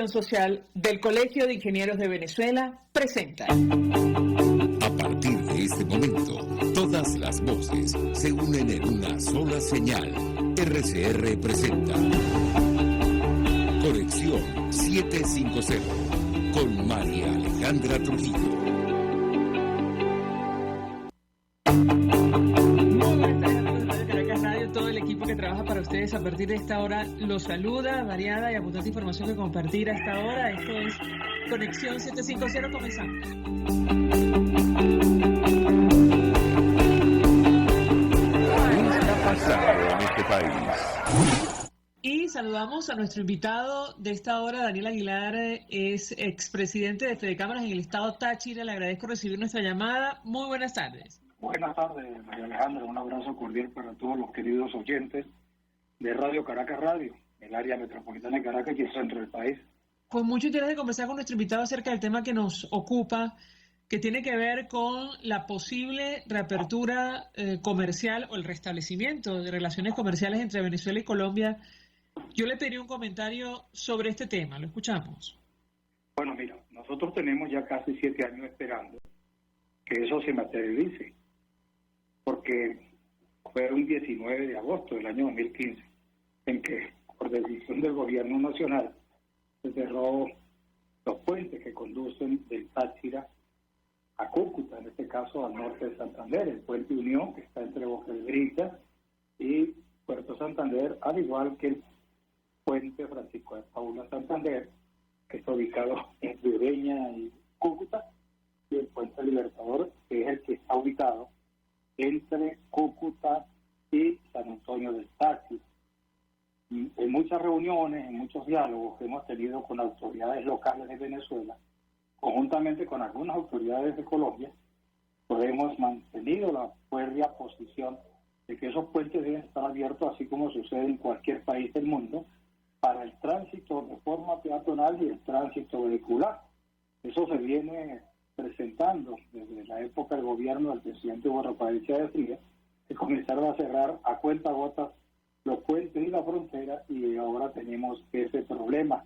Social del Colegio de Ingenieros de Venezuela presenta. A partir de este momento, todas las voces se unen en una sola señal. RCR presenta Conexión 750 con María Alejandra Trujillo. Todo el equipo que trabaja para ustedes a partir de esta hora los saluda, variada y abundante información que compartir a esta hora. Esto es Conexión 750, comenzamos. ¿Qué está pasando en este país? Y saludamos a nuestro invitado de esta hora, Daniel Aguilar, es expresidente de Fedecámaras en el estado Táchira. Le agradezco recibir nuestra llamada. Muy buenas tardes. Buenas tardes, María Alejandra. Un abrazo cordial para todos los queridos oyentes de Radio Caracas Radio, el área metropolitana de Caracas y el centro del país. Con mucho interés de conversar con nuestro invitado acerca del tema que nos ocupa, que tiene que ver con la posible reapertura comercial o el restablecimiento de relaciones comerciales entre Venezuela y Colombia. Yo le pedí un comentario sobre este tema. Lo escuchamos. Bueno, mira, nosotros tenemos ya casi 7 años esperando que eso se materialice, porque fue un 19 de agosto del año 2015 en que, por decisión del gobierno nacional, se cerró los puentes que conducen del Táchira a Cúcuta, en este caso al norte de Santander, el puente Unión, que está entre Boca del Grita y Puerto Santander, al igual que el puente Francisco de Paula Santander, que está ubicado entre Ureña y Cúcuta, y el puente Libertador, que es el que está ubicado entre Cúcuta y San Antonio del Táchira. En muchas reuniones, en muchos diálogos que hemos tenido con autoridades locales de Venezuela, conjuntamente con algunas autoridades de Colombia, pues hemos mantenido la férrea posición de que esos puentes deben estar abiertos, así como sucede en cualquier país del mundo, para el tránsito de forma peatonal y el tránsito vehicular. Eso se viene presentando desde la época del gobierno del presidente Hugo Rafael Chávez Frías, que comenzaron a cerrar a cuentagotas los puentes y la frontera, y ahora tenemos ese problema.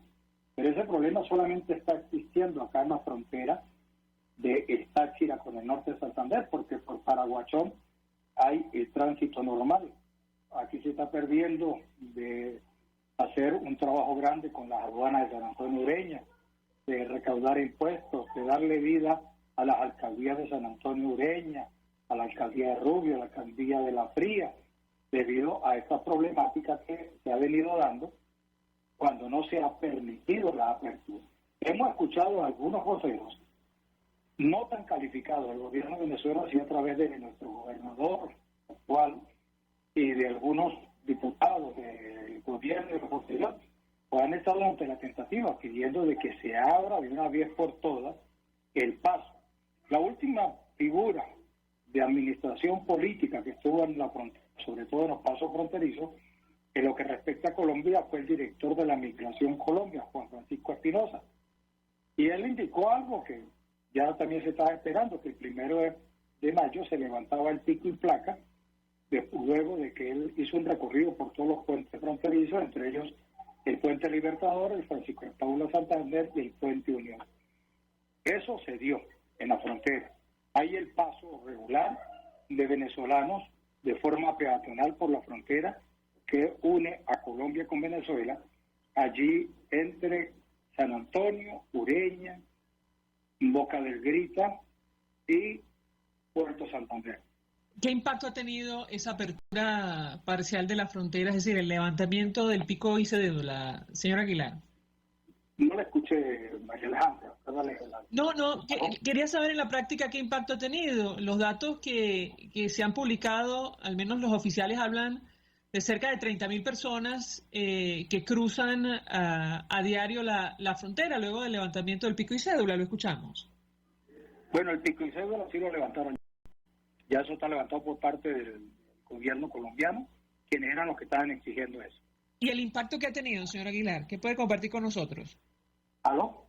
Pero ese problema solamente está existiendo acá en la frontera de Táchira con el norte de Santander, porque por Paraguachón hay el tránsito normal. Aquí se está perdiendo de hacer un trabajo grande con las aduanas de San Antonio Ureña, de recaudar impuestos, de darle vida a las alcaldías de San Antonio Ureña, a la alcaldía de Rubio, a la alcaldía de La Fría, debido a esta problemática que se ha venido dando cuando no se ha permitido la apertura. Hemos escuchado a algunos voceros no tan calificados del gobierno de Venezuela, sino a través de nuestro gobernador actual y de algunos diputados del gobierno de la posterior, pues han estado ante la tentativa pidiendo de que se abra de una vez por todas el paso. La última figura de administración política que estuvo en la frontera, sobre todo en los pasos fronterizos, en lo que respecta a Colombia, fue el director de la Migración Colombia, Juan Francisco Espinosa. Y él indicó algo que ya también se estaba esperando, que el 1 de mayo se levantaba el pico y placa, luego de que él hizo un recorrido por todos los puentes fronterizos, entre ellos el puente Libertador, el Francisco de Paula Santander y el puente Unión. Eso se dio en la frontera. Hay el paso regular de venezolanos de forma peatonal por la frontera que une a Colombia con Venezuela, allí entre San Antonio, Ureña, Boca del Grita y Puerto Santander. ¿Qué impacto ha tenido esa apertura parcial de la frontera, es decir, el levantamiento del pico y cédula, señor Aguilar? No la escuché, María Alejandra. Quería saber en la práctica qué impacto ha tenido. Los datos que se han publicado, al menos los oficiales hablan de cerca de 30.000 personas que cruzan a diario la frontera luego del levantamiento del pico y cédula. Lo escuchamos. Bueno, el pico y cédula sí lo levantaron. Ya eso está levantado por parte del gobierno colombiano, quienes eran los que estaban exigiendo eso. ¿Y el impacto que ha tenido, señor Aguilar? ¿Qué puede compartir con nosotros? ¿Aló?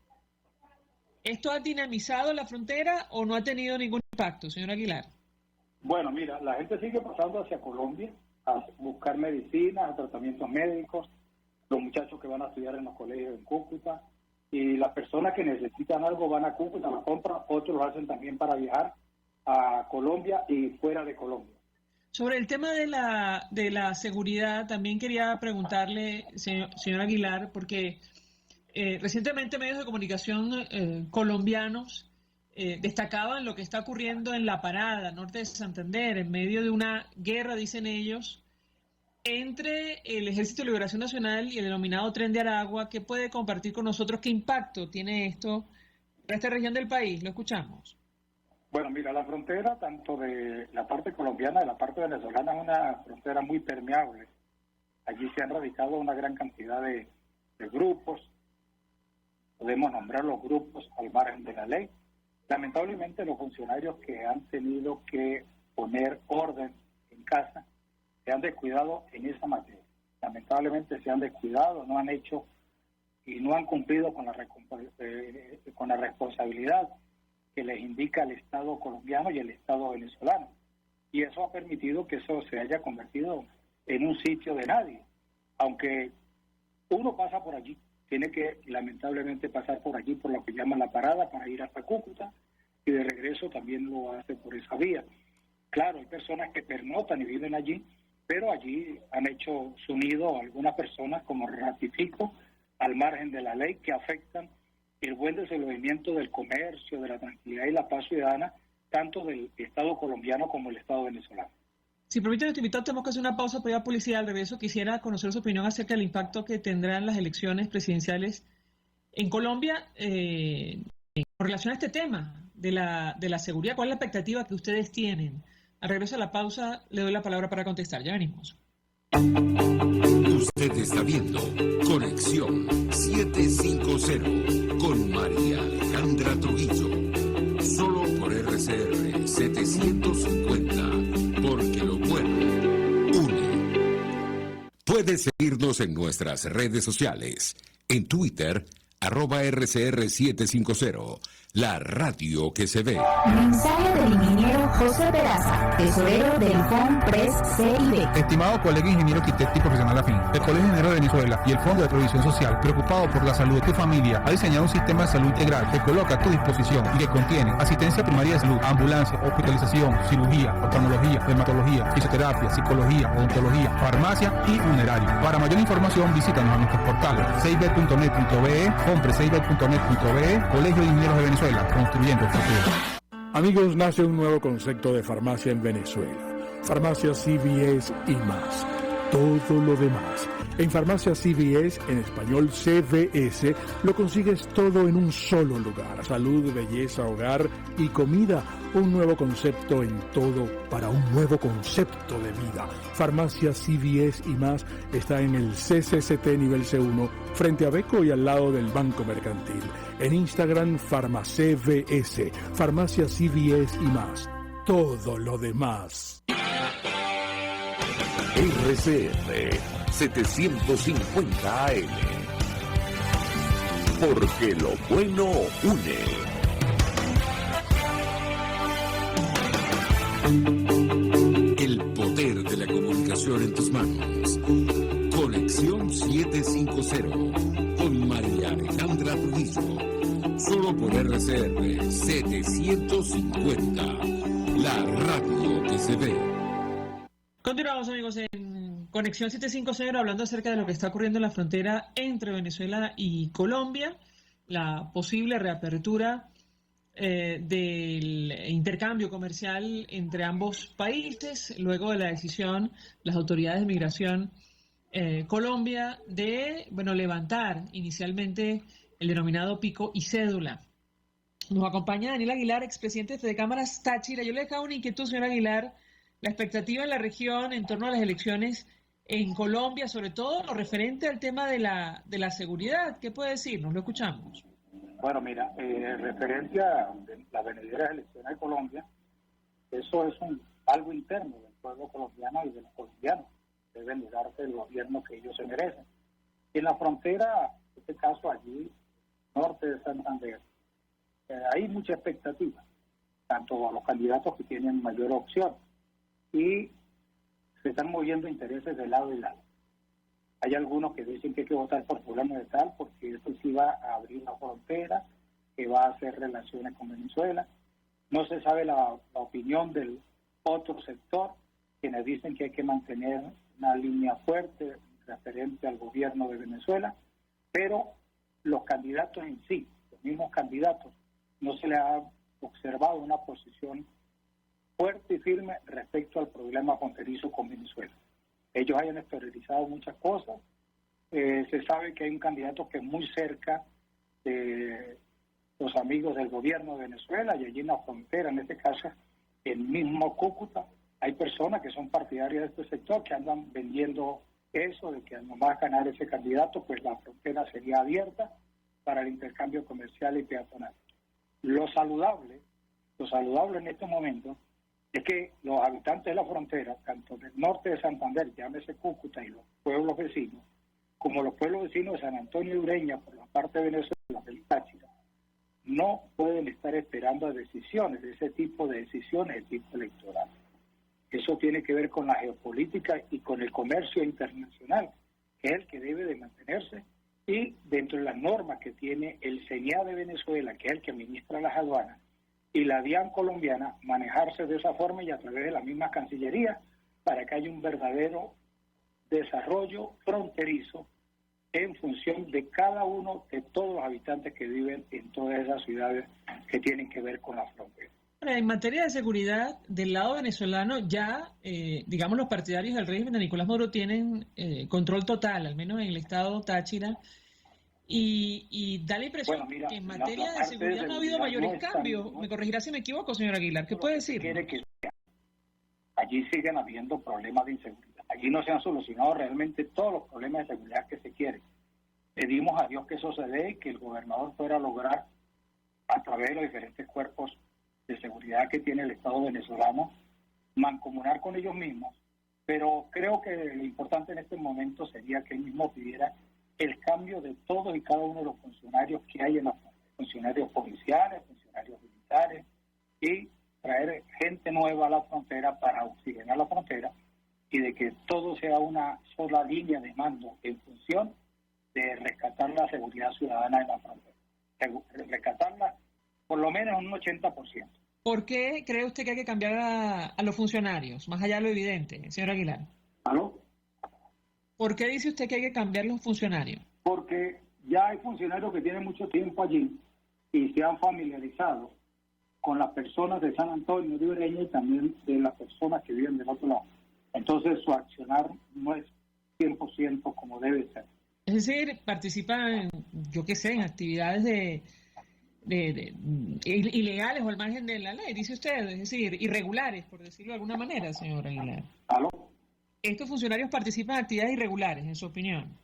¿Esto ha dinamizado la frontera o no ha tenido ningún impacto, señor Aguilar? Bueno, mira, la gente sigue pasando hacia Colombia a buscar medicinas, a tratamientos médicos, los muchachos que van a estudiar en los colegios en Cúcuta, y las personas que necesitan algo van a Cúcuta, la compran, otros lo hacen también para viajar a Colombia y fuera de Colombia. Sobre el tema de la seguridad, también quería preguntarle, señor Aguilar, porque recientemente medios de comunicación colombianos destacaban lo que está ocurriendo en La Parada, norte de Santander, en medio de una guerra, dicen ellos, entre el Ejército de Liberación Nacional y el denominado Tren de Aragua. ¿Qué puede compartir con nosotros? ¿Qué impacto tiene esto para esta región del país? Lo escuchamos. Bueno, mira, la frontera, tanto de la parte colombiana y la parte venezolana, es una frontera muy permeable. Allí se han radicado una gran cantidad de grupos. Podemos nombrar los grupos al margen de la ley. Lamentablemente, los funcionarios que han tenido que poner orden en casa se han descuidado en esa materia. Lamentablemente se han descuidado, no han hecho y no han cumplido con la responsabilidad que les indica el Estado colombiano y el Estado venezolano. Y eso ha permitido que eso se haya convertido en un sitio de nadie. Aunque uno pasa por allí, tiene que lamentablemente pasar por allí, por lo que llaman La Parada, para ir hasta Cúcuta, y de regreso también lo hace por esa vía. Claro, hay personas que pernotan y viven allí, pero allí han hecho su nido algunas personas, como ratifico, al margen de la ley, que afectan el buen desenvolvimiento del comercio, de la tranquilidad y la paz ciudadana, tanto del Estado colombiano como del Estado venezolano. Si permite, nuestro invitado, tenemos que hacer una pausa para ir a policía. Al regreso quisiera conocer su opinión acerca del impacto que tendrán las elecciones presidenciales en Colombia con relación a este tema de la seguridad. ¿Cuál es la expectativa que ustedes tienen? Al regreso a la pausa, le doy la palabra para contestar. Ya venimos. Usted está viendo Conexión 750 con María Alejandra Trujillo. Solo por RCR 750, porque lo bueno une. Puede seguirnos en nuestras redes sociales. En Twitter, @RCR750, la radio que se ve. Mensaje del ingeniero José Peraza, tesorero del FONPRES CIB. Estimado colega ingeniero arquitecto y profesional afín, el Colegio Ingeniero de Venezuela y el Fondo de Previsión Social, preocupado por la salud de tu familia, ha diseñado un sistema de salud integral que coloca a tu disposición y que contiene asistencia primaria de salud, ambulancia, hospitalización, cirugía, oftalmología, dermatología, fisioterapia, psicología, odontología, farmacia y funerario. Para mayor información, visítanos a nuestros portales cib.net.be, FONPRESCIB.net.be, Colegio de Ingenieros de Venezuela, construyendo el futuro. Amigos, nace un nuevo concepto de farmacia en Venezuela. Farmacia CVS y más. Todo lo demás. En Farmacia CVS, en español CVS, lo consigues todo en un solo lugar. Salud, belleza, hogar y comida. Un nuevo concepto en todo para un nuevo concepto de vida. Farmacia CVS y más está en el CCCT nivel C1, frente a Beco y al lado del Banco Mercantil. En Instagram, FarmaCVS, Farmacia CVS y más. Todo lo demás. RCR 750 AM. Porque lo bueno une. El poder de la comunicación en tus manos. Conexión 750 con María Alejandra Trujillo. Solo por RCR 750. La radio que se ve. Continuamos, amigos, en Conexión 750, hablando acerca de lo que está ocurriendo en la frontera entre Venezuela y Colombia, la posible reapertura del intercambio comercial entre ambos países, luego de la decisión de las autoridades de migración Colombia de levantar inicialmente el denominado pico y cédula. Nos acompaña Daniel Aguilar, expresidente de Fedecámaras Táchira. Yo le dejaba una inquietud, señor Aguilar, la expectativa en la región en torno a las elecciones en Colombia, sobre todo lo referente al tema de la seguridad. ¿Qué puede decirnos? Lo escuchamos. Bueno, mira, referente a las venideras elecciones de Colombia, eso es algo interno del pueblo colombiano y de los colombianos. Deben de darse el gobierno que ellos se merecen. Y en la frontera, en este caso allí, norte de Santander, hay mucha expectativa, tanto a los candidatos que tienen mayor opción, y se están moviendo intereses de lado y lado. Hay algunos que dicen que hay que votar por fulano de tal, porque eso sí va a abrir la va a hacer relaciones con Venezuela. No se sabe la opinión del otro sector, quienes dicen que hay que mantener una línea fuerte referente al gobierno de Venezuela, pero los candidatos en sí, los mismos candidatos, no se les ha observado una posición fuerte y firme respecto al problema fronterizo con Venezuela. Ellos hayan exteriorizado muchas cosas. Se sabe que hay un candidato que es muy cerca de los amigos del gobierno de Venezuela, y allí en la frontera, en este caso, el mismo Cúcuta, hay personas que son partidarias de este sector que andan vendiendo eso, de que no va a ganar ese candidato, pues la frontera sería abierta para el intercambio comercial y peatonal. Lo saludable en este momento es que los habitantes de la frontera, tanto del norte de Santander, llámese Cúcuta, y los pueblos vecinos, como los pueblos vecinos de San Antonio y Ureña, por la parte de Venezuela, del Táchira, no pueden estar esperando a decisiones, de ese tipo de decisiones de tipo electoral. Eso tiene que ver con la geopolítica y con el comercio internacional, que es el que debe de mantenerse, y dentro de las normas que tiene el CENIA de Venezuela, que es el que administra las aduanas, y la DIAN colombiana, manejarse de esa forma y a través de la misma Cancillería, para que haya un verdadero desarrollo fronterizo en función de cada uno de todos los habitantes que viven en todas esas ciudades que tienen que ver con la frontera. En materia de seguridad, del lado venezolano, ya, digamos, los partidarios del régimen de Nicolás Maduro tienen control total, al menos en el estado Táchira, y da la impresión, bueno, mira, que en materia de seguridad no ha habido mayores cambios. Me corregirá si me equivoco, señor Aguilar. ¿Qué puede decir? Allí siguen habiendo problemas de inseguridad. Allí no se han solucionado realmente todos los problemas de seguridad que se quieren. Pedimos a Dios que eso se dé y que el gobernador pueda lograr, a través de los diferentes cuerpos de seguridad que tiene el Estado venezolano, mancomunar con ellos mismos, pero creo que lo importante en este momento sería que él mismo pidiera el cambio de todos y cada uno de los funcionarios que hay en la frontera, funcionarios policiales, funcionarios militares, y traer gente nueva a la frontera para oxigenar la frontera, y de que todo sea una sola línea de mando en función de rescatar la seguridad ciudadana en la frontera, rescatarla por lo menos un 80%. ¿Por qué cree usted que hay que cambiar a los funcionarios, más allá de lo evidente, señor Aguilar? ¿Aló? ¿Por qué dice usted que hay que cambiar los funcionarios? Porque ya hay funcionarios que tienen mucho tiempo allí y se han familiarizado con las personas de San Antonio de Ureña y también de las personas que viven del otro lado. Entonces su accionar no es 100% como debe ser. Es decir, participan, yo qué sé, en actividades de ilegales o al margen de la ley, dice usted, es decir, irregulares, por decirlo de alguna manera, señor Aguilar. ¿Aló? ¿Estos funcionarios participan en actividades irregulares, en su opinión?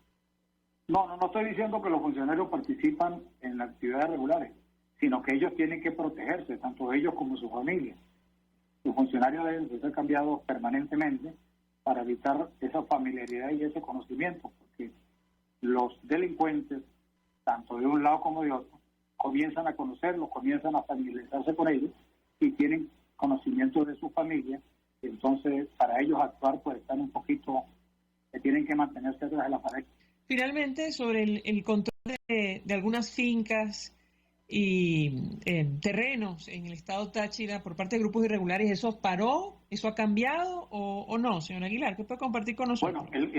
No estoy diciendo que los funcionarios participan en las actividades regulares, sino que ellos tienen que protegerse, tanto ellos como su familia. Los funcionarios deben ser cambiados permanentemente para evitar esa familiaridad y ese conocimiento, porque los delincuentes, tanto de un lado como de otro, comienzan a conocerlos, comienzan a familiarizarse con ellos y tienen conocimiento de su familia, y entonces para ellos actuar pues están un poquito, tienen que mantenerse atrás de la pared. Finalmente, sobre el control de algunas fincas y terrenos en el estado Táchira por parte de grupos irregulares, ¿eso paró? ¿Eso ha cambiado o no, señor Aguilar? ¿Qué puede compartir con nosotros? Bueno,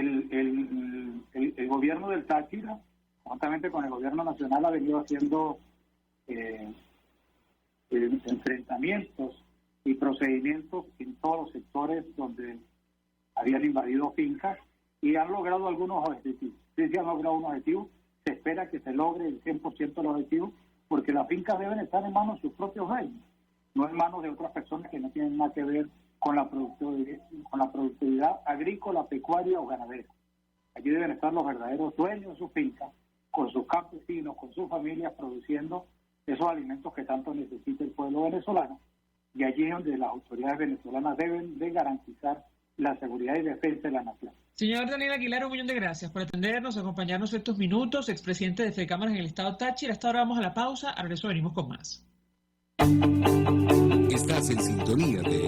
el gobierno del Táchira, juntamente con el gobierno nacional, ha venido haciendo enfrentamientos y procedimientos en todos los sectores donde habían invadido fincas y han logrado algunos objetivos. Sí, se han logrado unos objetivos, se espera que se logre el 100% de los objetivos, porque las fincas deben estar en manos de sus propios dueños, no en manos de otras personas que no tienen nada que ver con la productividad agrícola, pecuaria o ganadera. Allí deben estar los verdaderos dueños de sus fincas, con sus campesinos, con sus familias, produciendo esos alimentos que tanto necesita el pueblo venezolano, y allí es donde las autoridades venezolanas deben de garantizar la seguridad y defensa de la nación. Señor Daniel Aguilar, 1 millón de gracias por atendernos, acompañarnos estos minutos, expresidente de FECámaras en el estado Táchira. Hasta ahora vamos a la pausa, a regreso venimos con más. Estás en sintonía de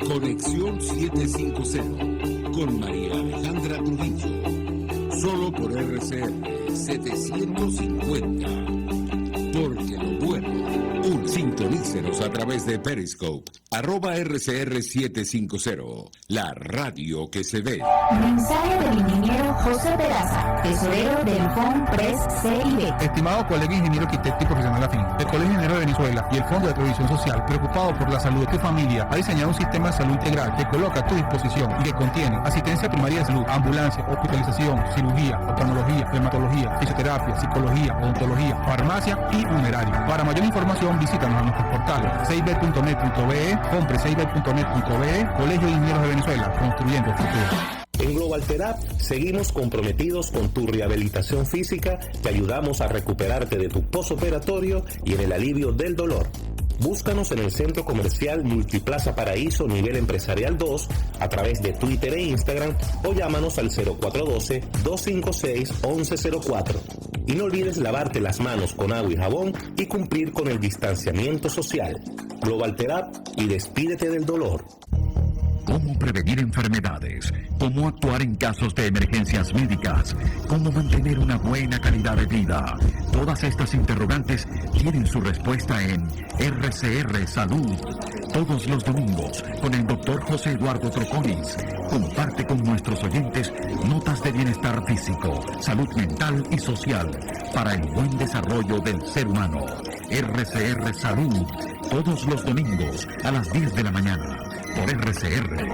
Conexión 750 con María Alejandra Trujillo, solo por RCR 750, porque lo bueno Sintonícenos a través de Periscope, @RCR750, la radio que se ve. Mensaje del ingeniero José Peraza, tesorero del FONPRES CIB. Estimado colega ingeniero arquitecto y profesional afín, el Colegio Ingeniero de Venezuela y el Fondo de Previsión Social, preocupado por la salud de tu familia, ha diseñado un sistema de salud integral que coloca a tu disposición y que contiene asistencia primaria de salud, ambulancia, hospitalización, cirugía, oftalmología, dermatología, fisioterapia, psicología, odontología, farmacia y funerario. Para mayor información, visítanos a nuestros portales cib.net.be, comprecib.net.be, Colegio de Ingenieros de Venezuela, construyendo el futuro. En Global Therapy seguimos comprometidos con tu rehabilitación física, te ayudamos a recuperarte de tu postoperatorio y en el alivio del dolor. Búscanos en el Centro Comercial Multiplaza Paraíso Nivel Empresarial 2 a través de Twitter e Instagram o llámanos al 0412-256-1104. Y no olvides lavarte las manos con agua y jabón y cumplir con el distanciamiento social. Global Therapy y despídete del dolor. Cómo prevenir enfermedades, cómo actuar en casos de emergencias médicas, cómo mantener una buena calidad de vida. Todas estas interrogantes tienen su respuesta en RCR Salud. Todos los domingos, con el Dr. José Eduardo Troconis, comparte con nuestros oyentes notas de bienestar físico, salud mental y social para el buen desarrollo del ser humano. RCR Salud, todos los domingos a las 10 de la mañana. Por RCR.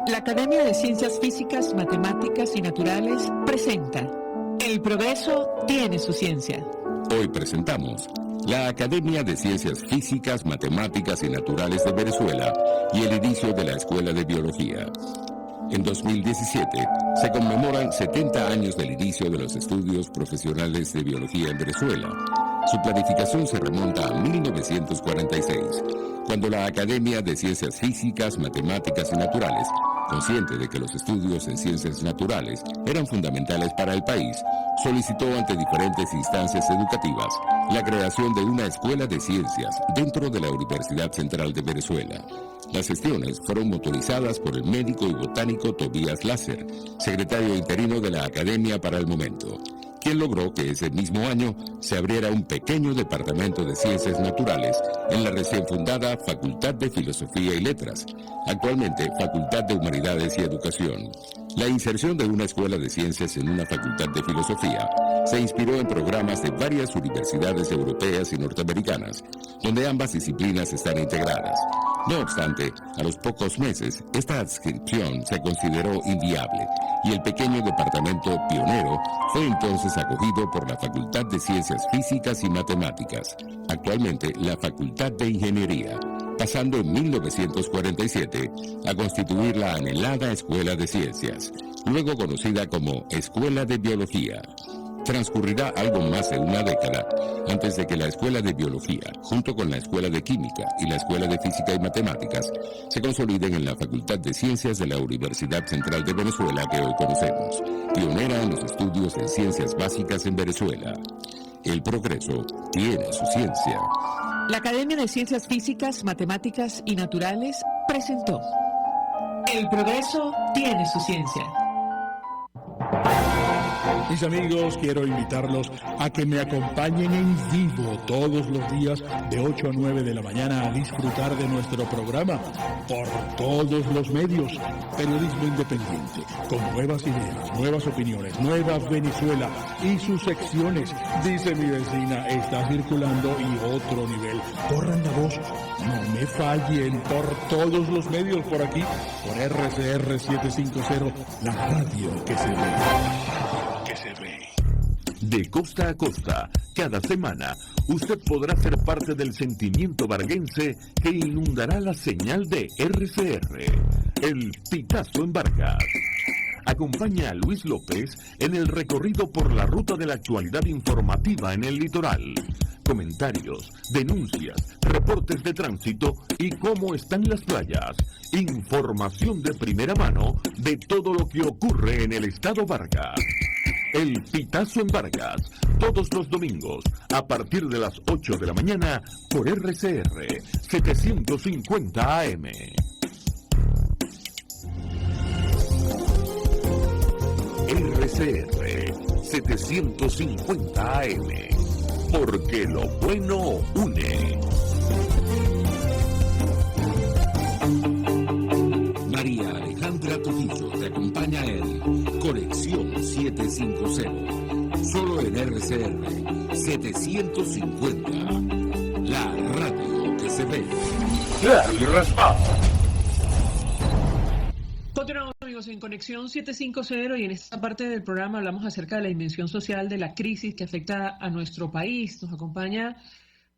La Academia de Ciencias Físicas, Matemáticas y Naturales presenta El progreso tiene su ciencia. Hoy presentamos la Academia de Ciencias Físicas, Matemáticas y Naturales de Venezuela y el inicio de la Escuela de Biología. En 2017 se conmemoran 70 años del inicio de los estudios profesionales de biología en Venezuela. Su planificación se remonta a 1946, cuando la Academia de Ciencias Físicas, Matemáticas y Naturales, consciente de que los estudios en ciencias naturales eran fundamentales para el país, solicitó ante diferentes instancias educativas la creación de una escuela de ciencias dentro de la Universidad Central de Venezuela. Las gestiones fueron motorizadas por el médico y botánico Tobías Láser, secretario interino de la Academia para el momento, quien logró que ese mismo año se abriera un pequeño departamento de ciencias naturales en la recién fundada Facultad de Filosofía y Letras, actualmente Facultad de Humanidades y Educación. La inserción de una escuela de ciencias en una facultad de filosofía se inspiró en programas de varias universidades europeas y norteamericanas, donde ambas disciplinas están integradas. No obstante, a los pocos meses, esta adscripción se consideró inviable y el pequeño departamento pionero fue entonces acogido por la Facultad de Ciencias Físicas y Matemáticas, actualmente la Facultad de Ingeniería, pasando en 1947 a constituir la anhelada Escuela de Ciencias, luego conocida como Escuela de Biología. Transcurrirá algo más de una década antes de que la Escuela de Biología, junto con la Escuela de Química y la Escuela de Física y Matemáticas, se consoliden en la Facultad de Ciencias de la Universidad Central de Venezuela que hoy conocemos, pionera en los estudios en ciencias básicas en Venezuela. El progreso tiene su ciencia. La Academia de Ciencias Físicas, Matemáticas y Naturales presentó El progreso tiene su ciencia. Mis amigos, quiero invitarlos a que me acompañen en vivo todos los días de 8 a 9 de la mañana a disfrutar de nuestro programa por todos los medios. Periodismo independiente, con nuevas ideas, nuevas opiniones, Nueva Venezuela y sus secciones. Dice mi vecina, está circulando y otro nivel. Corran la voz, no me fallen, por todos los medios por aquí, por RCR 750, la radio que se ve. De costa a costa, cada semana, usted podrá ser parte del sentimiento varguense que inundará la señal de RCR, el Pitazo en Vargas. Acompaña a Luis López en el recorrido por la ruta de la actualidad informativa en el litoral. Comentarios, denuncias, reportes de tránsito y cómo están las playas. Información de primera mano de todo lo que ocurre en el estado Vargas. El Pitazo en Vargas, todos los domingos, a partir de las 8 de la mañana, por RCR 750 AM. RCR 750 AM. Porque lo bueno une. María Alejandra Trujillo te acompaña en Conexión 750. Solo en RCR 750. La radio que se ve. Claro y raspado. Continuamos, amigos, en Conexión 750 y en esta parte del programa hablamos acerca de la dimensión social de la crisis que afecta a nuestro país. Nos acompaña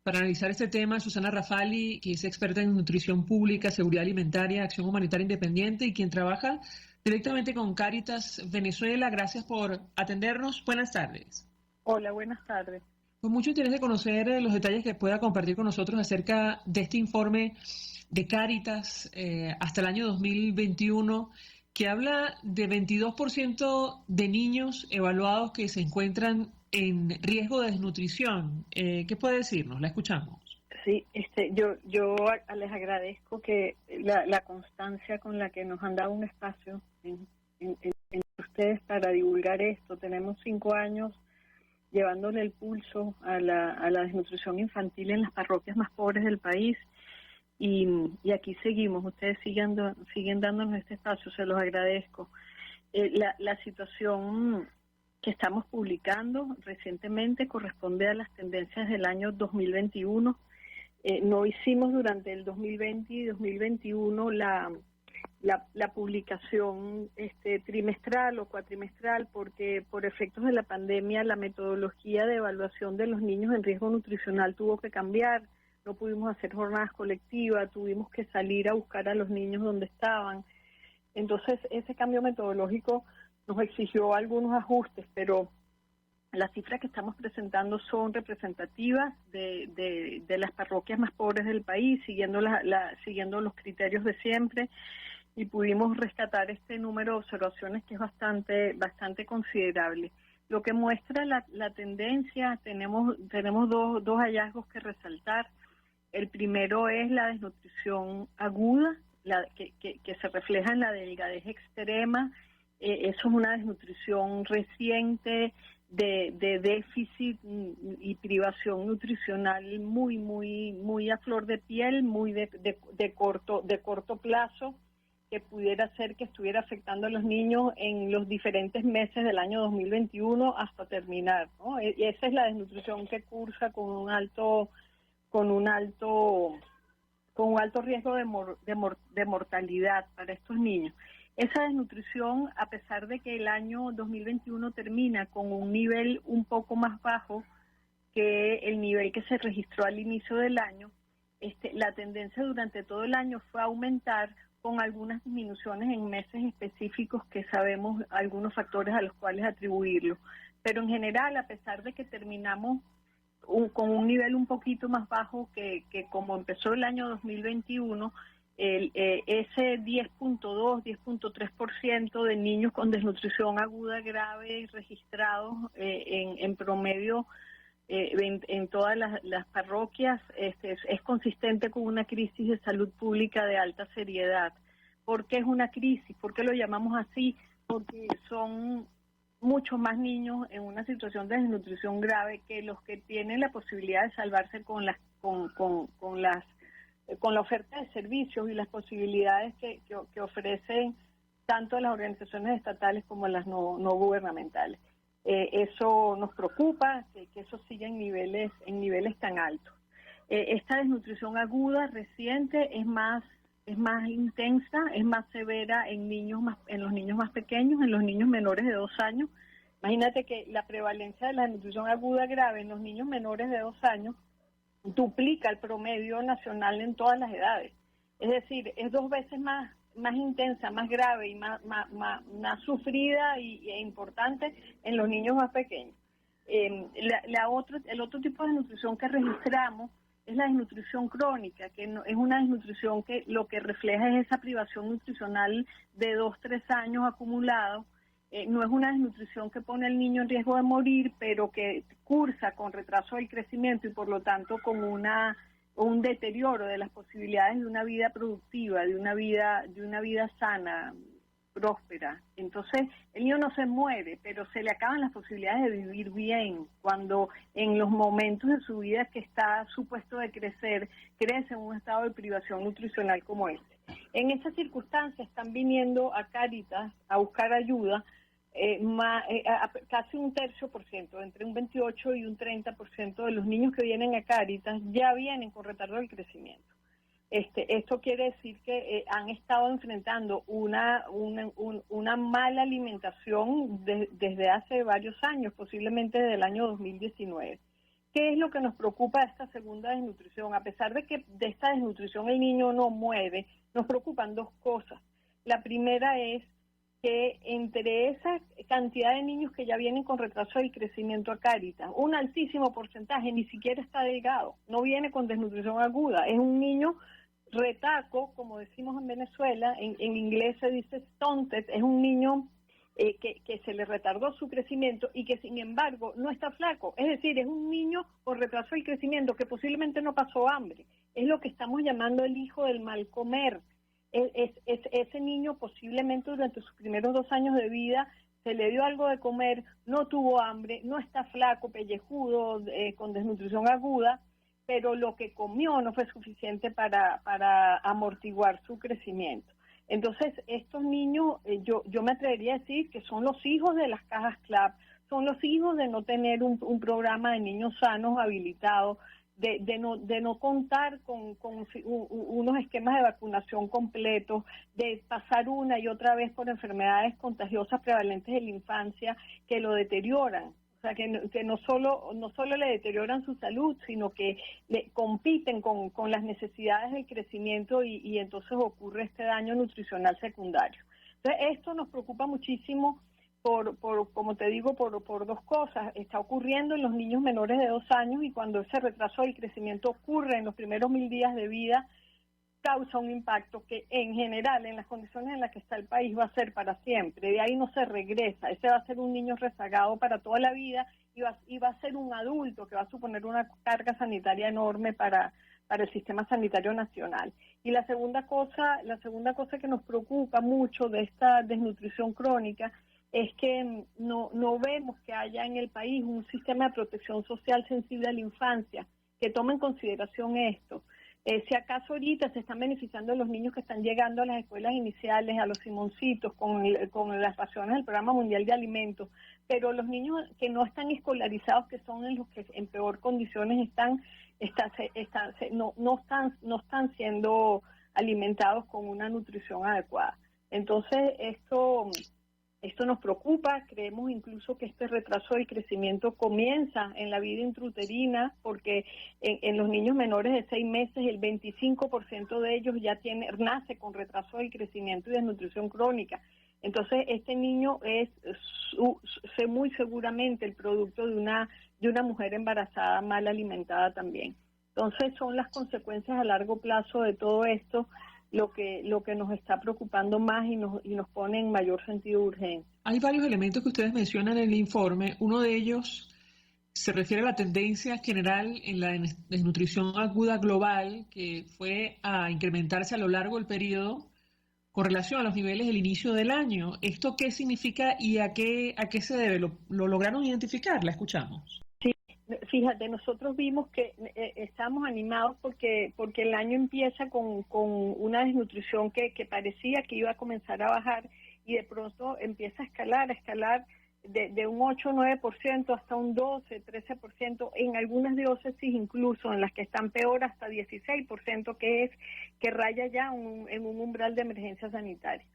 para analizar este tema Susana Rafali, que es experta en nutrición pública, seguridad alimentaria, acción humanitaria independiente y quien trabaja directamente con Cáritas Venezuela. Gracias por atendernos. Buenas tardes. Hola, buenas tardes. Con mucho interés de conocer los detalles que pueda compartir con nosotros acerca de este informe de Cáritas hasta el año 2021, que habla de 22% de niños evaluados que se encuentran en riesgo de desnutrición. ¿Qué puede decirnos? La escuchamos. Sí, yo les agradezco que la constancia con la que nos han dado un espacio en ustedes para divulgar esto. Tenemos 5 años llevándole el pulso a la desnutrición infantil en las parroquias más pobres del país y aquí seguimos. Ustedes siguen dándonos este espacio, se los agradezco. La situación que estamos publicando recientemente corresponde a las tendencias del año 2021. No hicimos durante el 2020 y 2021 la publicación trimestral o cuatrimestral porque por efectos de la pandemia la metodología de evaluación de los niños en riesgo nutricional tuvo que cambiar. No pudimos hacer jornadas colectivas, tuvimos que salir a buscar a los niños donde estaban. Entonces ese cambio metodológico nos exigió algunos ajustes, pero las cifras que estamos presentando son representativas de las parroquias más pobres del país, siguiendo los criterios de siempre, y pudimos rescatar este número de observaciones que es bastante considerable. Lo que muestra la tendencia, tenemos dos hallazgos que resaltar. El primero es la desnutrición aguda, que se refleja en la delgadez extrema. Eso es una desnutrición reciente de déficit y privación nutricional muy a flor de piel, muy de corto plazo, que pudiera ser que estuviera afectando a los niños en los diferentes meses del año 2021 hasta terminar, ¿no? Y esa es la desnutrición que cursa con un alto riesgo de mortalidad para estos niños. Esa desnutrición, a pesar de que el año 2021 termina con un nivel un poco más bajo que el nivel que se registró al inicio del año, la tendencia durante todo el año fue a aumentar con algunas disminuciones en meses específicos que sabemos algunos factores a los cuales atribuirlo. Pero en general, a pesar de que terminamos con un nivel un poquito más bajo que como empezó el año 2021, ese 10.2, 10.3% de niños con desnutrición aguda grave registrados en promedio en todas las parroquias es consistente con una crisis de salud pública de alta seriedad. ¿Por qué es una crisis? ¿Por qué lo llamamos así? Porque son muchos más niños en una situación de desnutrición grave que los que tienen la posibilidad de salvarse con la oferta de servicios y las posibilidades que ofrecen tanto las organizaciones estatales como las no gubernamentales. Eso nos preocupa, que eso siga en niveles tan altos. Esta desnutrición aguda reciente es más intensa, es más severa en los niños más pequeños, en los niños menores de 2 años. Imagínate que la prevalencia de la desnutrición aguda grave en los niños menores de 2 años duplica el promedio nacional en todas las edades. Es decir, es 2 veces más intensa, más grave y más sufrida e importante en los niños más pequeños. El otro tipo de desnutrición que registramos es la desnutrición crónica, que es una desnutrición que lo que refleja es esa privación nutricional de 2-3 años acumulado. No es una desnutrición que pone al niño en riesgo de morir, pero que cursa con retraso del crecimiento y por lo tanto con un deterioro de las posibilidades de una vida productiva, de una vida sana, próspera. Entonces, el niño no se muere, pero se le acaban las posibilidades de vivir bien cuando en los momentos de su vida que está supuesto de crecer, crece en un estado de privación nutricional como este. En esas circunstancias están viniendo a Cáritas a buscar ayuda casi un 1/3%, entre un 28 y un 30% de los niños que vienen a Cáritas ya vienen con retardo del crecimiento. Esto quiere decir que han estado enfrentando una mala alimentación desde hace varios años, posiblemente desde el año 2019. ¿Qué es lo que nos preocupa de esta segunda desnutrición? A pesar de que de esta desnutrición el niño no muere, nos preocupan dos cosas. La primera es que entre esa cantidad de niños que ya vienen con retraso del crecimiento a Cáritas, un altísimo porcentaje ni siquiera está delgado, no viene con desnutrición aguda, es un niño retaco, como decimos en Venezuela, en inglés se dice stunted, es un niño que se le retardó su crecimiento y que sin embargo no está flaco, es decir, es un niño con retraso del crecimiento que posiblemente no pasó hambre, es lo que estamos llamando el hijo del mal comer. Ese niño posiblemente durante sus primeros 2 años de vida se le dio algo de comer, no tuvo hambre, no está flaco, pellejudo, con desnutrición aguda, pero lo que comió no fue suficiente para amortiguar su crecimiento. Entonces, estos niños, yo me atrevería a decir que son los hijos de las cajas CLAP, son los hijos de no tener un programa de niños sanos habilitados, de no contar con unos esquemas de vacunación completos, de pasar una y otra vez por enfermedades contagiosas prevalentes de la infancia que lo deterioran. O sea, que no solo le deterioran su salud, sino que compiten con las necesidades del crecimiento y entonces ocurre este daño nutricional secundario. Entonces, esto nos preocupa muchísimo como te digo, por dos cosas. Está ocurriendo en los niños menores de 2 años y cuando ese retraso del crecimiento ocurre en los primeros 1000 días de vida, causa un impacto que en general, en las condiciones en las que está el país, va a ser para siempre. De ahí no se regresa. Ese va a ser un niño rezagado para toda la vida y va a ser un adulto que va a suponer una carga sanitaria enorme para el sistema sanitario nacional. Y la segunda cosa que nos preocupa mucho de esta desnutrición crónica es que no vemos que haya en el país un sistema de protección social sensible a la infancia que tome en consideración esto. Si acaso ahorita se están beneficiando los niños que están llegando a las escuelas iniciales, a los Simoncitos, con las raciones del Programa Mundial de Alimentos, pero los niños que no están escolarizados, que son en los que en peor condiciones no están siendo alimentados con una nutrición adecuada. Entonces, esto nos preocupa, creemos incluso que este retraso del crecimiento comienza en la vida intrauterina, porque en los niños menores de 6 meses el 25% de ellos ya nace con retraso del crecimiento y desnutrición crónica. Entonces este niño es muy seguramente el producto de una mujer embarazada mal alimentada también. Entonces son las consecuencias a largo plazo de todo esto lo que nos está preocupando más y nos pone en mayor sentido de urgencia. Hay varios elementos que ustedes mencionan en el informe. Uno de ellos se refiere a la tendencia general en la desnutrición aguda global, que fue a incrementarse a lo largo del periodo con relación a los niveles del inicio del año. ¿Esto qué significa y a qué se debe? ¿Lo lograron identificar? La escuchamos. Fíjate, nosotros vimos que estamos animados porque el año empieza con una desnutrición que parecía que iba a comenzar a bajar y de pronto empieza a escalar de un 8 o 9% hasta un 12, 13%, en algunas diócesis incluso, en las que están peor, hasta 16%, que raya ya en un umbral de emergencia sanitaria.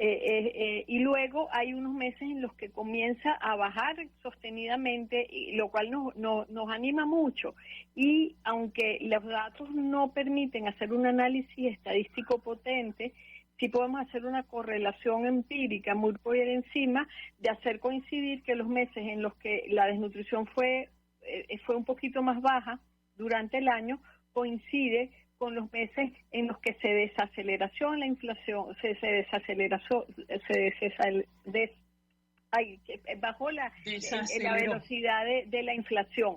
Y luego hay unos meses en los que comienza a bajar sostenidamente, lo cual nos anima mucho. Y aunque los datos no permiten hacer un análisis estadístico potente, sí podemos hacer una correlación empírica muy por encima de hacer coincidir que los meses en los que la desnutrición fue un poquito más baja durante el año coincide con los meses en los que se desaceleró la inflación, bajó la velocidad de la inflación.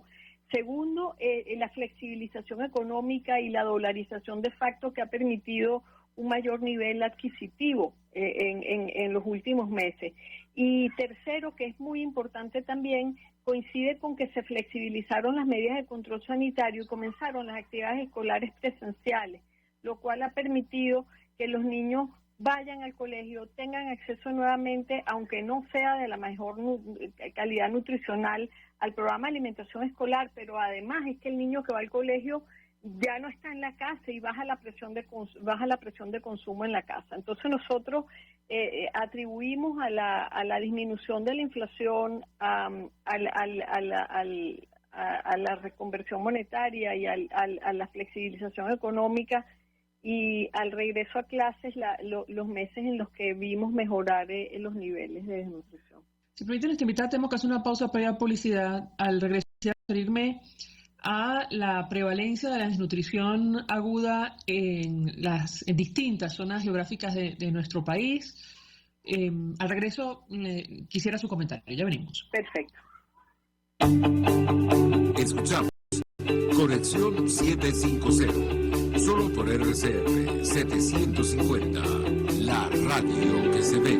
Segundo, la flexibilización económica y la dolarización de facto que ha permitido un mayor nivel adquisitivo en los últimos meses. Y tercero, que es muy importante también, coincide con que se flexibilizaron las medidas de control sanitario y comenzaron las actividades escolares presenciales, lo cual ha permitido que los niños vayan al colegio, tengan acceso nuevamente, aunque no sea de la mejor calidad nutricional, al programa de alimentación escolar, pero además es que el niño que va al colegio ya no está en la casa y baja la presión de consumo en la casa. Entonces nosotros atribuimos a la disminución de la inflación, a la reconversión monetaria y a la flexibilización económica y al regreso a clases los meses en los que vimos mejorar los niveles de desnutrición. Si permiten, esta invitada, tenemos que hacer una pausa para ir a publicidad. Al regresar, referirme a la prevalencia de la desnutrición aguda en distintas zonas geográficas de nuestro país. Al regreso, quisiera su comentario. Ya venimos. Perfecto. Escuchamos Conexión 750, solo por RCR 750, la radio que se ve.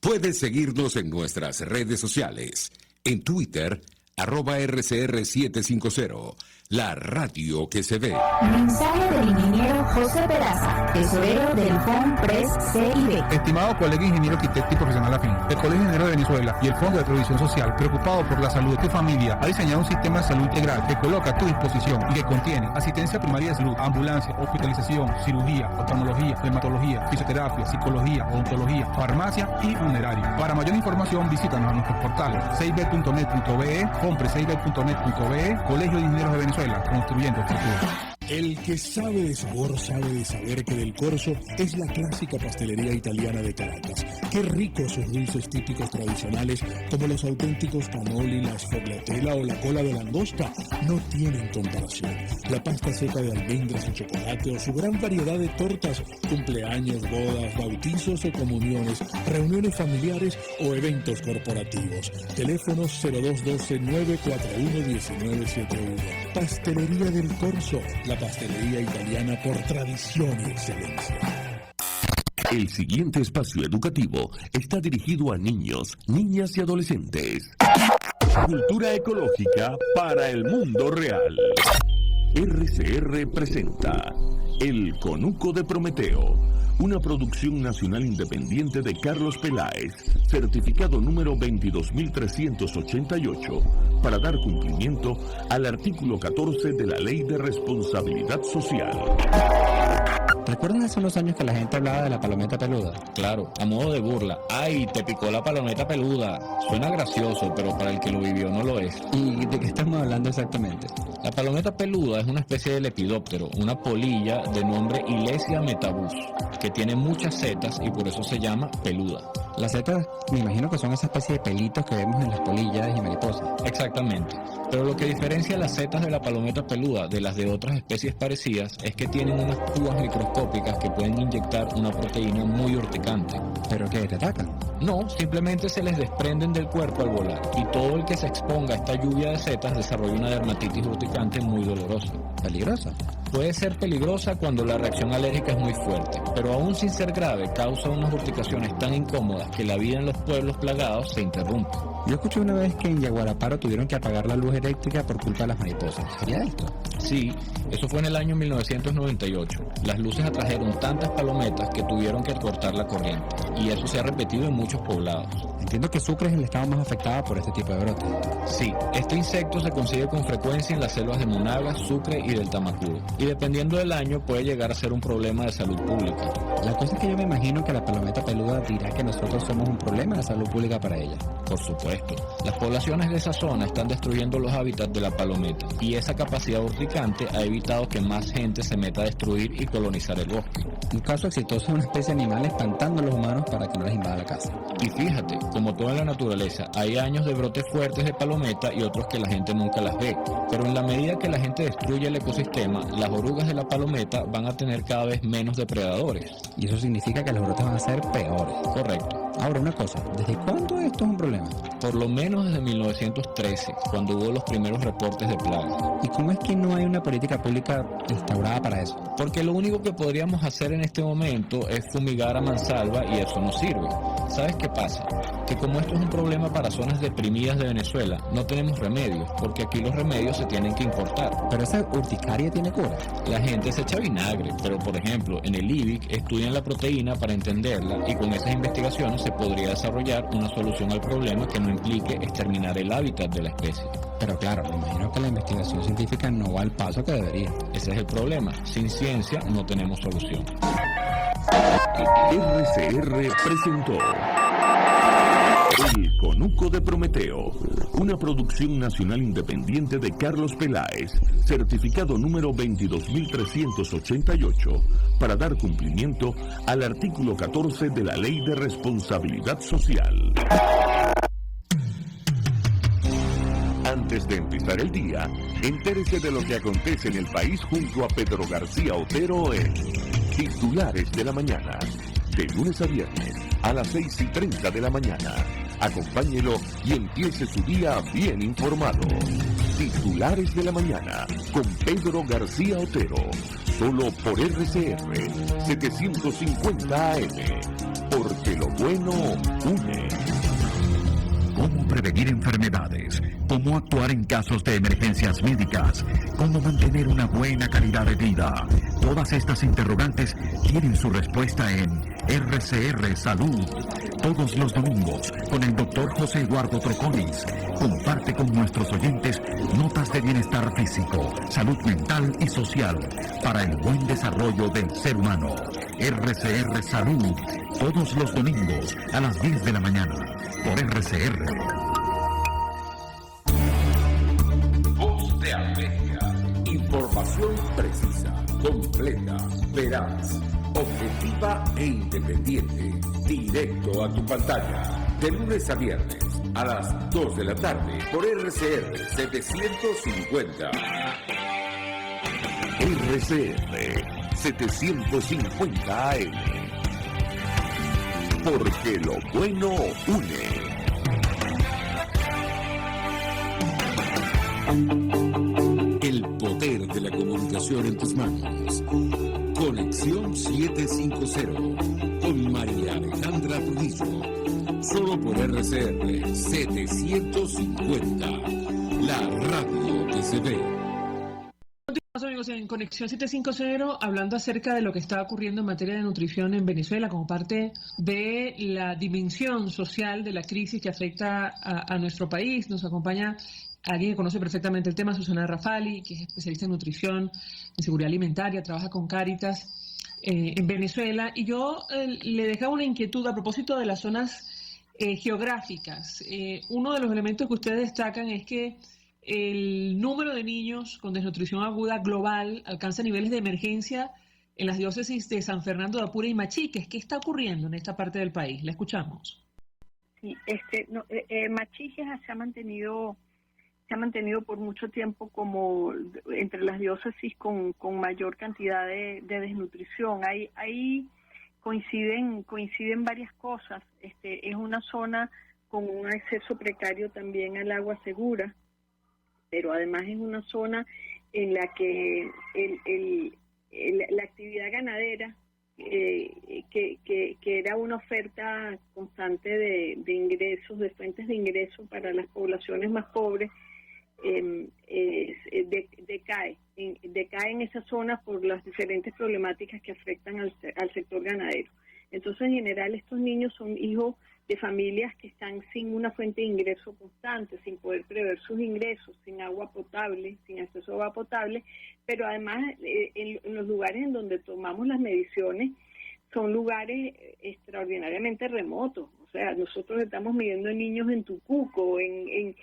Puedes seguirnos en nuestras redes sociales, en Twitter, @RCR750, la radio que se ve. Mensaje del ingeniero José Peraza, tesorero del FONPRES CIB. Estimado colega ingeniero arquitecto y profesional afín, el Colegio de Ingenieros de Venezuela y el Fondo de Previsión Social, preocupado por la salud de tu familia, ha diseñado un sistema de salud integral que coloca a tu disposición y que contiene asistencia primaria de salud, ambulancia, hospitalización, cirugía, oftalmología, dermatología, fisioterapia, psicología, odontología, farmacia y funerario. Para mayor información, visítanos a nuestros portales cib.net.be, FONPRESCIB.net.be, Colegio de Ingenieros de Venezuela, construyendo el futuro. El que sabe de sabor sabe de saber que Del Corso es la clásica pastelería italiana de Caracas. Qué ricos sus dulces típicos tradicionales, como los auténticos cannoli, la sfogliatella o la cola de langosta, no tienen comparación. La pasta seca de almendras y chocolate o su gran variedad de tortas, cumpleaños, bodas, bautizos o comuniones, reuniones familiares o eventos corporativos. Teléfonos 0212-941-1971. Pastelería Del Corso, la pastelería italiana por tradición y excelencia. El siguiente espacio educativo está dirigido a niños, niñas y adolescentes. Cultura ecológica para el mundo real. RCR presenta El Conuco de Prometeo, una producción nacional independiente de Carlos Peláez, certificado número 22.388, para dar cumplimiento al artículo 14 de la Ley de Responsabilidad Social. ¿Recuerdan hace unos años que la gente hablaba de la palometa peluda? Claro, a modo de burla. ¡Ay, te picó la palometa peluda! Suena gracioso, pero para el que lo vivió no lo es. ¿Y de qué estamos hablando exactamente? La palometa peluda es una especie de lepidóptero, una polilla de nombre Ilesia metabus, que tiene muchas setas y por eso se llama peluda. Las setas, me imagino que son esa especie de pelitos que vemos en las polillas y mariposas. Exactamente. Pero lo que diferencia las setas de la palometa peluda de las de otras especies parecidas es que tienen unas púas microscópicas que pueden inyectar una proteína muy urticante. ¿Pero qué? ¿Te atacan? No, simplemente se les desprenden del cuerpo al volar y todo el que se exponga a esta lluvia de setas desarrolla una dermatitis urticante muy dolorosa. ¿Peligrosa? Puede ser peligrosa cuando la reacción alérgica es muy fuerte, pero aún sin ser grave causa unas urticaciones tan incómodas que la vida en los pueblos plagados se interrumpe. Yo escuché una vez que en Yaguaraparo tuvieron que apagar la luz eléctrica por culpa de las mariposas. ¿Sería esto? Sí, eso fue en el año 1998. Las luces atrajeron tantas palometas que tuvieron que cortar la corriente, y eso se ha repetido en muchos poblados. Entiendo que Sucre es el estado más afectado por este tipo de brotes. Sí, este insecto se consigue con frecuencia en las selvas de Monagas, Sucre y del Tamacuro, y dependiendo del año puede llegar a ser un problema de salud pública. La cosa es que yo me imagino que la palometa peluda dirá que nosotros somos un problema de salud pública para ella. Por supuesto. Las poblaciones de esa zona están destruyendo los hábitats de la palometa y esa capacidad urticante ha evitado que más gente se meta a destruir y colonizar el bosque. Un caso exitoso de una especie de animal espantando a los humanos para que no les invada la casa. Y fíjate, como toda la naturaleza, hay años de brotes fuertes de palometa y otros que la gente nunca las ve. Pero en la medida que la gente destruye el ecosistema, las orugas de la palometa van a tener cada vez menos depredadores. Y eso significa que los brotes van a ser peores. Correcto. Ahora, una cosa, ¿desde cuándo esto es un problema? Por lo menos desde 1913, cuando hubo los primeros reportes de plagas. ¿Y cómo es que no hay una política pública instaurada para eso? Porque lo único que podríamos hacer en este momento es fumigar a mansalva y eso no sirve. ¿Sabes qué pasa? Que como esto es un problema para zonas deprimidas de Venezuela, no tenemos remedios, porque aquí los remedios se tienen que importar. ¿Pero esa urticaria tiene cura? La gente se echa vinagre, pero por ejemplo, en el IBIC estudian la proteína para entenderla y con esas investigaciones se podría desarrollar una solución al problema que no implique exterminar el hábitat de la especie. Pero claro, me imagino que la investigación científica no va al paso que debería. Ese es el problema. Sin ciencia no tenemos solución. RCR presentó El Conuco de Prometeo, una producción nacional independiente de Carlos Peláez, certificado número 22388, para dar cumplimiento al artículo 14 de la Ley de Responsabilidad Social. Antes de empezar el día, entérese de lo que acontece en el país junto a Pedro García Otero en Titulares de la Mañana, de lunes a viernes a las 6:30 de la mañana. Acompáñelo y empiece su día bien informado. Titulares de la Mañana con Pedro García Otero, solo por RCR 750 AM, porque lo bueno une. Cómo prevenir enfermedades, cómo actuar en casos de emergencias médicas, cómo mantener una buena calidad de vida. Todas estas interrogantes tienen su respuesta en RCR Salud. Todos los domingos, con el Dr. José Eduardo Troconis, comparte con nuestros oyentes notas de bienestar físico, salud mental y social para el buen desarrollo del ser humano. RCR Salud, todos los domingos a las 10 de la mañana, por RCR. Voz de América. Información precisa, completa, veraz, objetiva e independiente. Directo a tu pantalla. De lunes a viernes a las 2 de la tarde por RCR 750. RCR 750 AM. Porque lo bueno une. El poder de la comunicación en tus manos. Conexión 750 con María Alejandra Trujillo. Solo por RCR 750. La radio que se ve. Continuamos, amigos, en Conexión 750, hablando acerca de lo que está ocurriendo en materia de nutrición en Venezuela como parte de la dimensión social de la crisis que afecta a nuestro país. Nos acompaña alguien que conoce perfectamente el tema, Susana Rafali, que es especialista en nutrición, en seguridad alimentaria, trabaja con Cáritas en Venezuela. Y yo le dejaba una inquietud a propósito de las zonas geográficas. Uno de los elementos que ustedes destacan es que el número de niños con desnutrición aguda global alcanza niveles de emergencia en las diócesis de San Fernando de Apure y Machiques. ¿Qué está ocurriendo en esta parte del país? La escuchamos. Sí, Machiques se ha mantenido por mucho tiempo como entre las diócesis con mayor cantidad de desnutrición. Ahí coinciden varias cosas. Es una zona con un acceso precario también al agua segura, pero además es una zona en la que la actividad ganadera, que era una oferta constante de ingresos, de fuentes de ingresos para las poblaciones más pobres, decae en esa zona por las diferentes problemáticas que afectan al sector ganadero. Entonces, en general, estos niños son hijos de familias que están sin una fuente de ingreso constante, sin poder prever sus ingresos, sin agua potable, sin acceso a agua potable, pero además en los lugares en donde tomamos las mediciones son lugares extraordinariamente remotos. O sea, nosotros estamos midiendo niños en Tucuco, en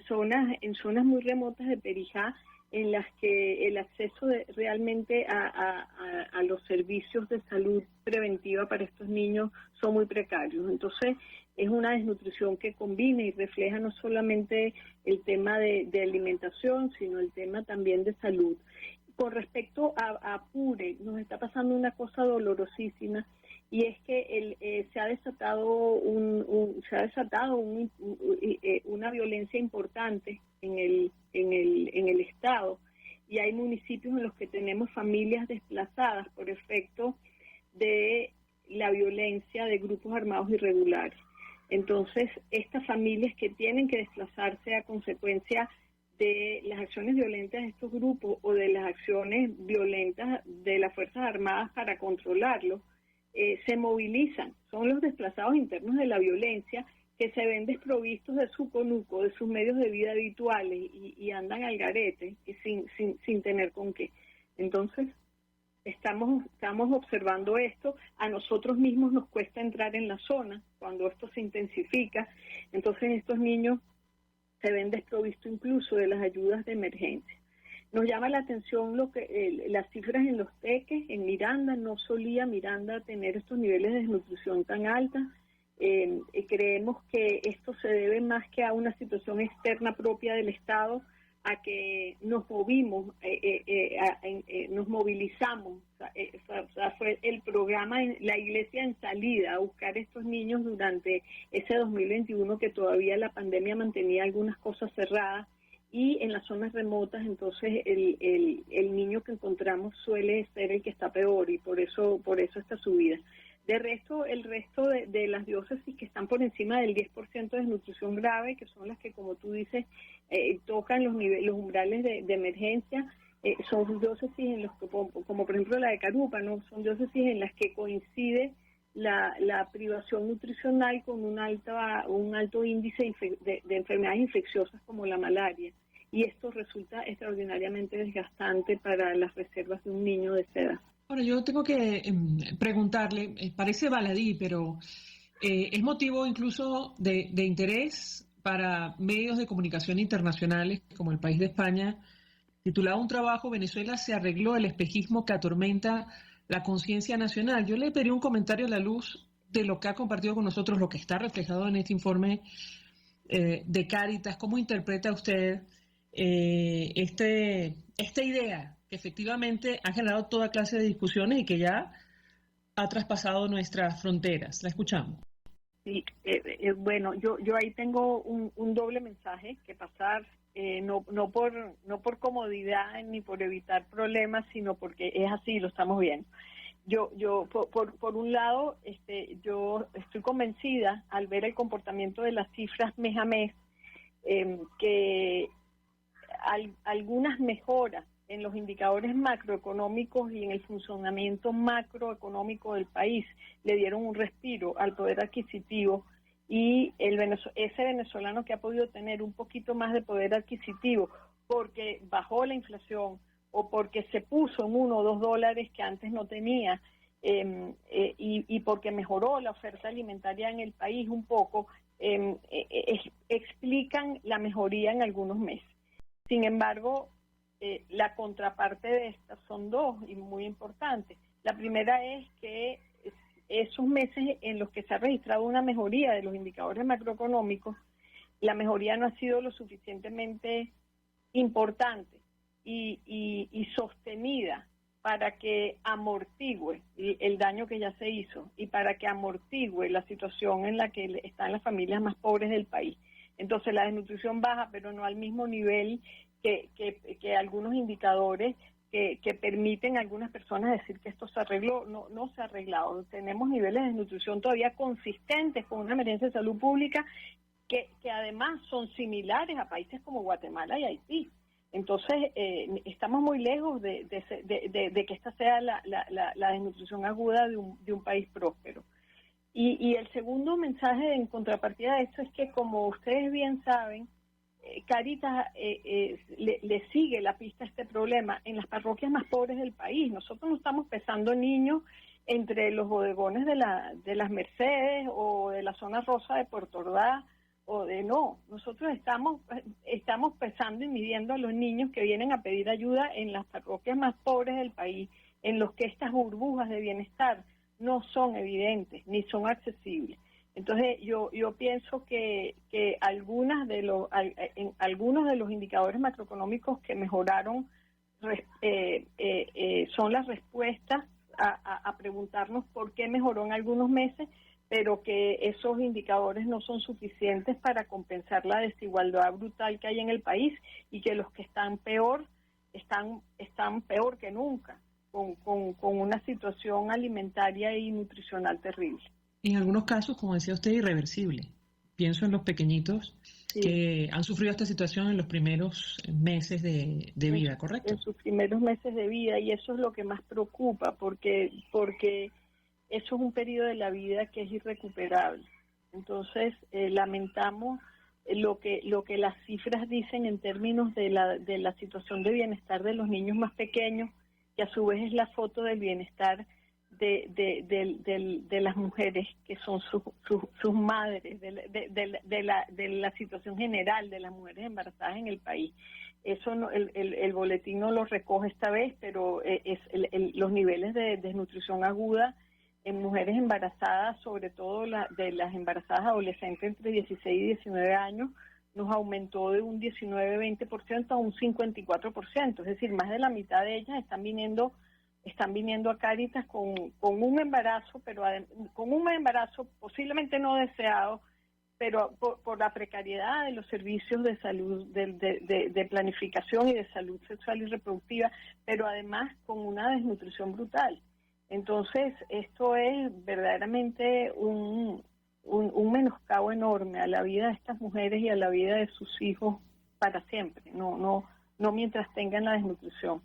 zonas muy remotas de Perijá, en las que el acceso realmente a los servicios de salud preventiva para estos niños son muy precarios. Entonces, es una desnutrición que combina y refleja no solamente el tema de alimentación, sino el tema también de salud. Con respecto a Apure, nos está pasando una cosa dolorosísima, y es que se ha desatado una violencia importante en el Estado, y hay municipios en los que tenemos familias desplazadas por efecto de la violencia de grupos armados irregulares. Entonces, estas familias que tienen que desplazarse a consecuencia de las acciones violentas de estos grupos o de las acciones violentas de las Fuerzas Armadas para controlarlos, se movilizan. Son los desplazados internos de la violencia que se ven desprovistos de su conuco, de sus medios de vida habituales y andan al garete y sin tener con qué. Entonces, estamos observando esto. A nosotros mismos nos cuesta entrar en la zona cuando esto se intensifica. Entonces, estos niños se ven desprovistos incluso de las ayudas de emergencia. Nos llama la atención las cifras en los teques. En Miranda no solía Miranda tener estos niveles de desnutrición tan altos. Creemos que esto se debe más que a una situación externa propia del Estado, a que nos movilizamos. Fue el programa, la iglesia en salida a buscar estos niños durante ese 2021, que todavía la pandemia mantenía algunas cosas cerradas, y en las zonas remotas. Entonces el niño que encontramos suele ser el que está peor, y por eso esta subida. De resto, el resto de las diócesis que están por encima del 10% de desnutrición grave, que son las que, como tú dices, tocan los umbrales de emergencia, son diócesis en los que, como por ejemplo la de Carupa, ¿no? Son diócesis en las que coincide la privación nutricional con un alto índice de enfermedades infecciosas como la malaria. Y esto resulta extraordinariamente desgastante para las reservas de un niño de esa edad. Ahora, yo tengo que preguntarle, parece baladí, pero es motivo incluso de interés para medios de comunicación internacionales como El País de España, titulado un trabajo: Venezuela se arregló, el espejismo que atormenta la conciencia nacional. Yo le pedí un comentario a la luz de lo que ha compartido con nosotros, lo que está reflejado en este informe de Cáritas. ¿Cómo interpreta usted esta idea que efectivamente ha generado toda clase de discusiones y que ya ha traspasado nuestras fronteras? La escuchamos. Sí, bueno, yo ahí tengo un doble mensaje que pasar, no por comodidad ni por evitar problemas, sino porque es así, lo estamos viendo. Yo por un lado, yo estoy convencida al ver el comportamiento de las cifras mes a mes, que algunas mejoras en los indicadores macroeconómicos y en el funcionamiento macroeconómico del país le dieron un respiro al poder adquisitivo, y ese venezolano que ha podido tener un poquito más de poder adquisitivo porque bajó la inflación o porque se puso en $1 o $2 que antes no tenía, y porque mejoró la oferta alimentaria en el país un poco, explican la mejoría en algunos meses. Sin embargo, la contraparte de estas son dos, y muy importantes. La primera es que esos meses en los que se ha registrado una mejoría de los indicadores macroeconómicos, la mejoría no ha sido lo suficientemente importante y sostenida para que amortigüe el daño que ya se hizo y para que amortigüe la situación en la que están las familias más pobres del país. Entonces la desnutrición baja, pero no al mismo nivel que algunos indicadores que permiten a algunas personas decir que esto se arregló. No se ha arreglado. Tenemos niveles de desnutrición todavía consistentes con una emergencia de salud pública que además son similares a países como Guatemala y Haití. Entonces, estamos muy lejos de que esta sea la desnutrición aguda de un país próspero. Y el segundo mensaje en contrapartida de esto es que, como ustedes bien saben, Cáritas le sigue la pista a este problema en las parroquias más pobres del país. Nosotros no estamos pesando niños entre los bodegones de las Mercedes o de la zona rosa de Puerto Ordaz, nosotros estamos pesando y midiendo a los niños que vienen a pedir ayuda en las parroquias más pobres del país, en los que estas burbujas de bienestar no son evidentes ni son accesibles. Entonces yo pienso que algunos de los indicadores macroeconómicos que mejoraron son las respuestas a preguntarnos por qué mejoró en algunos meses, pero que esos indicadores no son suficientes para compensar la desigualdad brutal que hay en el país y que los que están peor están peor que nunca, con una situación alimentaria y nutricional terrible. En algunos casos, como decía usted, irreversible. Pienso en los pequeñitos que han sufrido esta situación en los primeros meses de vida, ¿correcto? En sus primeros meses de vida, y eso es lo que más preocupa, porque eso es un periodo de la vida que es irrecuperable. Entonces, lamentamos lo que las cifras dicen en términos de la situación de bienestar de los niños más pequeños, que a su vez es la foto del bienestar de las mujeres que son sus madres, de la situación general de las mujeres embarazadas en el país. Eso no, el boletín no lo recoge esta vez, pero los niveles de desnutrición aguda en mujeres embarazadas, sobre todo de las embarazadas adolescentes entre 16 y 19 años, nos aumentó de un 19-20% a un 54%, es decir, más de la mitad de ellas están viniendo a Cáritas con un embarazo, pero con un embarazo posiblemente no deseado, pero por la precariedad de los servicios de salud, de planificación y de salud sexual y reproductiva, pero además con una desnutrición brutal. Entonces, esto es verdaderamente un menoscabo enorme a la vida de estas mujeres y a la vida de sus hijos para siempre, no mientras tengan la desnutrición.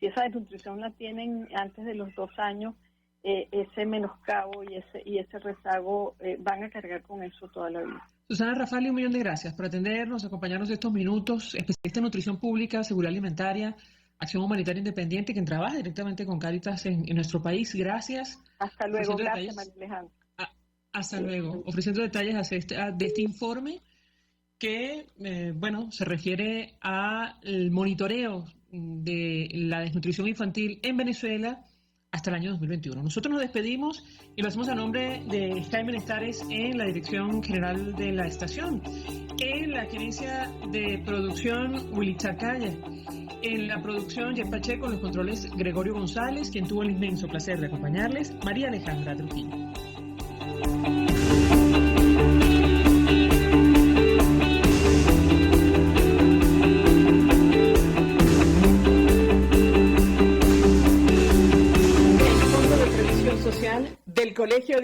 Si esa desnutrición la tienen antes de los 2 años, ese menoscabo y ese rezago van a cargar con eso toda la vida. Susana Rafali, 1 millón de gracias por atendernos, acompañarnos estos minutos. Especialista en nutrición pública, seguridad alimentaria, acción humanitaria independiente, quien trabaja directamente con Cáritas en nuestro país. Gracias. Hasta luego. Gracias, María Alejandra. Hasta luego. Ofreciendo detalles de este informe que, se refiere al monitoreo de la desnutrición infantil en Venezuela hasta el año 2021. Nosotros nos despedimos y lo hacemos a nombre de Jaime Estares en la dirección general de la estación, en la gerencia de producción Willy Chacaya, en la producción Jeff Pacheco, en los controles Gregorio González, quien tuvo el inmenso placer de acompañarles, María Alejandra Trujillo. Del Colegio de